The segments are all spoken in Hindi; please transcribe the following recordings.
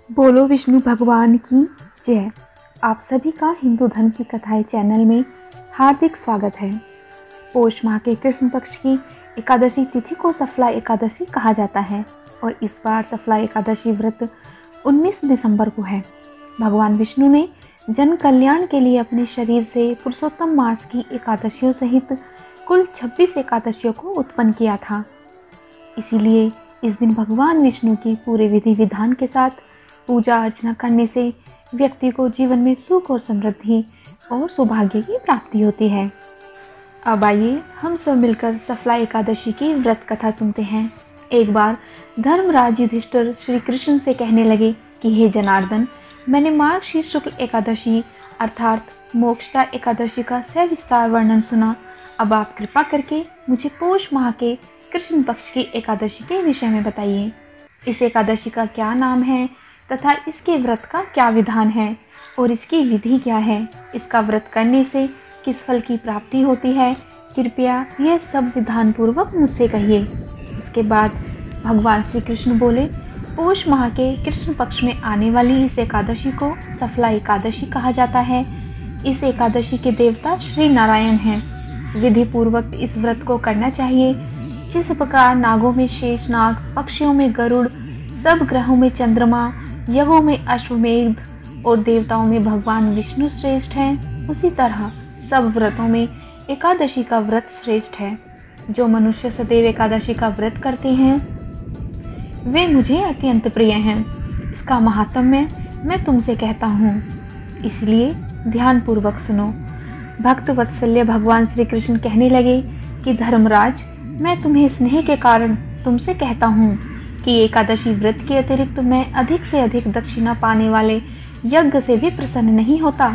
बोलो विष्णु भगवान की जय। आप सभी का हिंदू धर्म की कथाएं चैनल में हार्दिक स्वागत है। पौष माह के कृष्ण पक्ष की एकादशी तिथि को सफला एकादशी कहा जाता है और इस बार सफला एकादशी व्रत 19 दिसंबर को है। भगवान विष्णु ने जन कल्याण के लिए अपने शरीर से पुरुषोत्तम मास की एकादशियों सहित कुल 26 एकादशियों को उत्पन्न किया था। इसीलिए इस दिन भगवान विष्णु की पूरे विधि विधान के साथ पूजा अर्चना करने से व्यक्ति को जीवन में सुख और समृद्धि और सौभाग्य की प्राप्ति होती है। अब आइए हम सब मिलकर सफला एकादशी की व्रत कथा सुनते हैं। एक बार धर्मराज युधिष्ठिर श्री कृष्ण से कहने लगे कि हे जनार्दन, मैंने मार्गशीर्ष शुक्ल एकादशी अर्थात मोक्षदा एकादशी का सविस्तार वर्णन सुना। अब आप कृपा करके मुझे पौष माह के कृष्ण पक्ष की एकादशी के विषय में बताइए। इस एकादशी का क्या नाम है तथा इसके व्रत का क्या विधान है और इसकी विधि क्या है। इसका व्रत करने से किस फल की प्राप्ति होती है, कृपया यह सब विधान पूर्वक मुझसे कहिए। इसके बाद भगवान श्री कृष्ण बोले, पौष माह के कृष्ण पक्ष में आने वाली इस एकादशी को सफला एकादशी कहा जाता है। इस एकादशी के देवता श्री नारायण हैं। विधि पूर्वक इस व्रत को करना चाहिए। जिस प्रकार नागों में शेषनाग, पक्षियों में गरुड़, सब ग्रहों में चंद्रमा, यज्ञों में अश्वमेध और देवताओं में भगवान विष्णु श्रेष्ठ हैं, उसी तरह सब व्रतों में एकादशी का व्रत श्रेष्ठ है। जो मनुष्य सदैव एकादशी का व्रत करते हैं वे मुझे अत्यंत प्रिय हैं। इसका महात्म्य मैं तुमसे कहता हूँ, इसलिए ध्यान पूर्वक सुनो। भक्त वत्सल्य भगवान श्री कृष्ण कहने लगे कि धर्मराज, मैं तुम्हें स्नेह के कारण तुमसे कहता हूँ कि एकादशी व्रत के अतिरिक्त मैं अधिक से अधिक दक्षिणा पाने वाले यज्ञ से भी प्रसन्न नहीं होता।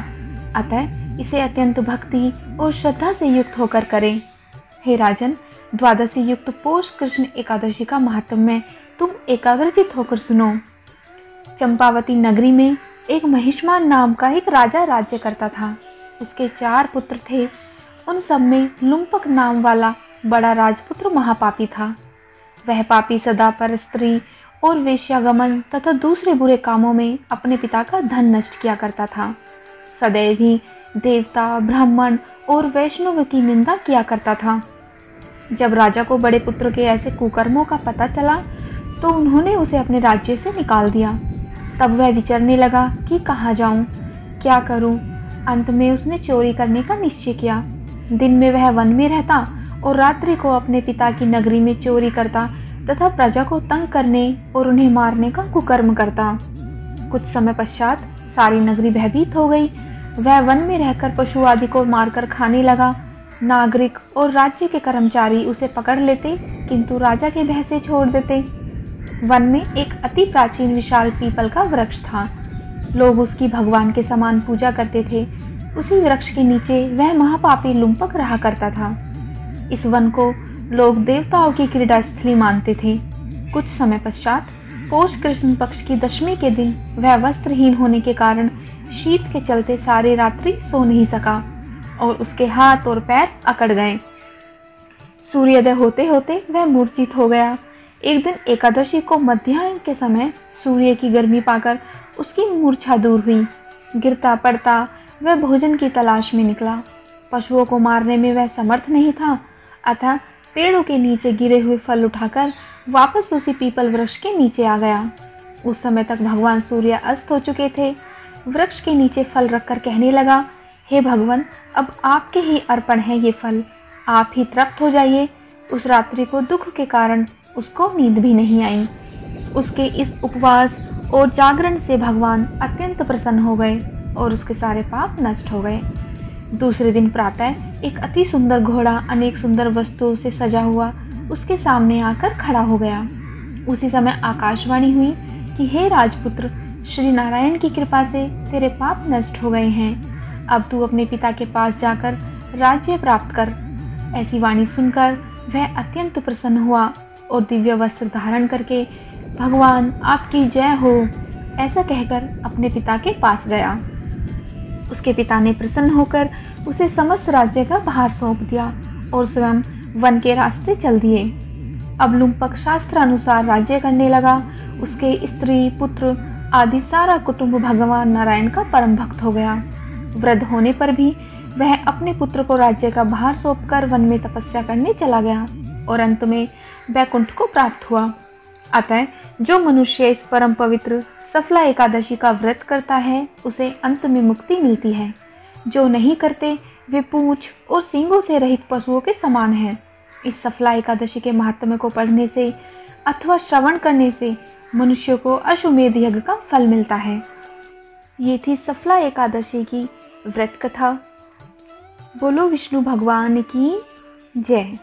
अतः इसे अत्यंत भक्ति और श्रद्धा से युक्त होकर करें। हे राजन, द्वादशी युक्त पौष कृष्ण एकादशी का महात्म्य तुम एकाग्रचित होकर सुनो। चंपावती नगरी में एक महिष्मान नाम का एक राजा राज्य करता था। उसके 4 पुत्र थे। उन सब में लुम्पक नाम वाला बड़ा राजपुत्र महापापी था। वह पापी सदा पर स्त्री और वेश्यागमन तथा दूसरे बुरे कामों में अपने पिता का धन नष्ट किया करता था। सदैव ही देवता, ब्राह्मण और वैष्णव की निंदा किया करता था। जब राजा को बड़े पुत्र के ऐसे कुकर्मों का पता चला तो उन्होंने उसे अपने राज्य से निकाल दिया। तब वह विचरने लगा कि कहाँ जाऊँ, क्या करूँ। अंत में उसने चोरी करने का निश्चय किया। दिन में वह वन में रहता और रात्रि को अपने पिता की नगरी में चोरी करता तथा प्रजा को तंग करने और उन्हें मारने का कुकर्म करता। कुछ समय पश्चात सारी नगरी भयभीत हो गई। वह वन में रहकर पशु आदि को मारकर खाने लगा। नागरिक और राज्य के कर्मचारी उसे पकड़ लेते किंतु राजा के भय से छोड़ देते। वन में एक अति प्राचीन विशाल पीपल का वृक्ष था। लोग उसकी भगवान के समान पूजा करते थे। उसी वृक्ष के नीचे वह महापापी लुम्पक रहा करता था। इस वन को लोग देवताओं की क्रीड़ा स्थली मानते थे। कुछ समय पश्चात पौष कृष्ण पक्ष की दशमी के दिन वह वस्त्रहीन होने के कारण शीत के चलते सारी रात्रि सो नहीं सका और उसके हाथ और पैर अकड़ गए। सूर्योदय होते होते वह मूर्छित हो गया। एक दिन एकादशी को मध्याह्न के समय सूर्य की गर्मी पाकर उसकी मूर्छा दूर हुई। गिरता पड़ता वह भोजन की तलाश में निकला। पशुओं को मारने में वह समर्थ नहीं था, अतः पेड़ों के नीचे गिरे हुए फल उठाकर वापस उसी पीपल वृक्ष के नीचे आ गया। उस समय तक भगवान सूर्य अस्त हो चुके थे। वृक्ष के नीचे फल रखकर कहने लगा, हे भगवान, अब आपके ही अर्पण है ये फल, आप ही तृप्त हो जाइए। उस रात्रि को दुख के कारण उसको नींद भी नहीं आई। उसके इस उपवास और जागरण से भगवान अत्यंत प्रसन्न हो गए और उसके सारे पाप नष्ट हो गए। दूसरे दिन प्रातः एक अति सुंदर घोड़ा अनेक सुंदर वस्तुओं से सजा हुआ उसके सामने आकर खड़ा हो गया। उसी समय आकाशवाणी हुई कि हे राजपुत्र, श्री नारायण की कृपा से तेरे पाप नष्ट हो गए हैं। अब तू अपने पिता के पास जाकर राज्य प्राप्त कर। ऐसी वाणी सुनकर वह अत्यंत प्रसन्न हुआ और दिव्य वस्त्र धारण करके भगवान आपकी जय हो ऐसा कहकर अपने पिता के पास गया। उसके पिता ने प्रसन्न होकर उसे समस्त राज्य का भार सौंप दिया और स्वयं वन के रास्ते चल दिए। अब लुम्पक शास्त्र अनुसार राज्य करने लगा। उसके स्त्री पुत्र आदि सारा कुटुंब भगवान नारायण का परम भक्त हो गया। वृद्ध होने पर भी वह अपने पुत्र को राज्य का भार सौंपकर वन में तपस्या करने चला गया और अंत में वैकुंठ को प्राप्त हुआ। अतः जो मनुष्य इस परम पवित्र सफला एकादशी का व्रत करता है उसे अंत में मुक्ति मिलती है। जो नहीं करते वे पूंछ और सींगों से रहित पशुओं के समान हैं। इस सफला एकादशी के महात्म्य को पढ़ने से अथवा श्रवण करने से मनुष्य को अश्वमेध यज्ञ का फल मिलता है। ये थी सफला एकादशी की व्रत कथा। बोलो विष्णु भगवान की जय।